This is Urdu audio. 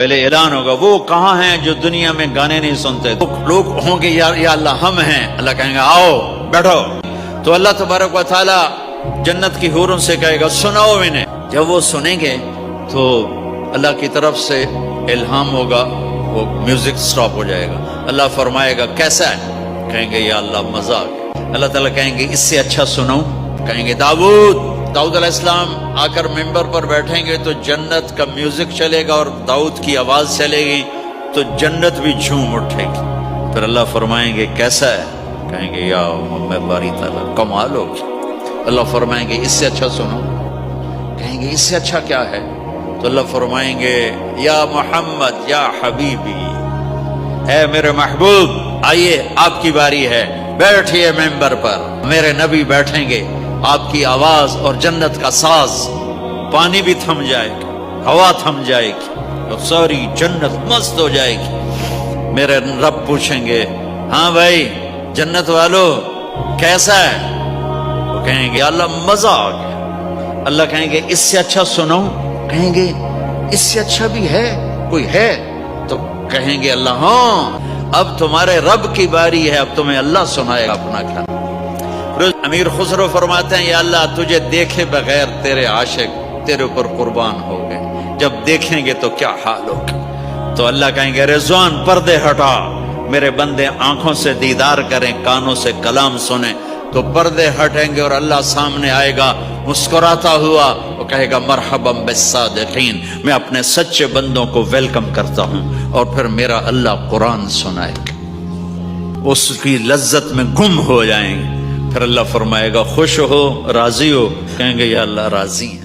پہلے اعلان ہوگا وہ کہاں ہیں جو دنیا میں گانے نہیں سنتے. لوگ ہوں گے یا اللہ ہم ہیں. اللہ کہیں گے آؤ بیٹھو. تو اللہ تبارک و تعالی جنت کی حوروں سے کہے گا سناؤ انہیں. جب وہ سنیں گے تو اللہ کی طرف سے الہام ہوگا, وہ میوزک سٹاپ ہو جائے گا. اللہ فرمائے گا کیسا ہے؟ کہیں گے یا اللہ مزہ آ گیا. اللہ تعالیٰ کہیں گے اس سے اچھا سناؤں؟ کہیں گے داؤد علیہ السلام آ کر ممبر پر بیٹھیں گے تو جنت کا میوزک چلے گا اور داؤد کی آواز چلے گی تو جنت بھی جھوم اٹھے گی. پھر اللہ فرمائیں گے کیسا ہے؟ کہیں گے یا محمد باری تعالیٰ کمال ہوگی. اللہ فرمائیں گے اس سے اچھا سنو. کہیں گے اس سے اچھا کیا ہے؟ تو اللہ فرمائیں گے یا محمد یا حبیبی, اے میرے محبوب آئیے آپ کی باری ہے, بیٹھیے ممبر پر. میرے نبی بیٹھیں گے, آپ کی آواز اور جنت کا ساز, پانی بھی تھم جائے گا, ہوا تھم جائے گی اور ساری جنت مست ہو جائے گی. میرے رب پوچھیں گے ہاں بھائی جنت والو کیسا ہے؟ وہ کہیں گے اللہ مزہ آ گیا. اللہ کہیں گے اس سے اچھا سنو. کہیں گے اس سے اچھا بھی ہے کوئی ہے؟ تو کہیں گے اللہ ہاں اب تمہارے رب کی باری ہے, اب تمہیں اللہ سنائے گا اپنا کلام. امیر خسرو فرماتے ہیں یا اللہ تجھے دیکھے بغیر تیرے عاشق تیرے اوپر قربان ہو گئے, جب دیکھیں گے تو کیا حال ہوگا. تو اللہ کہیں گے رضوان پردے ہٹا, میرے بندے آنکھوں سے دیدار کریں کانوں سے کلام سنیں. تو پردے ہٹیں گے اور اللہ سامنے آئے گا مسکراتا ہوا, وہ کہے گا مرحبا بالصادقین, میں اپنے سچے بندوں کو ویلکم کرتا ہوں. اور پھر میرا اللہ قرآن سنائے گا, اس کی لذت میں گم ہو جائیں گے. پھر اللہ فرمائے گا خوش ہو راضی ہو؟ کہیں گے یا اللہ راضی ہیں.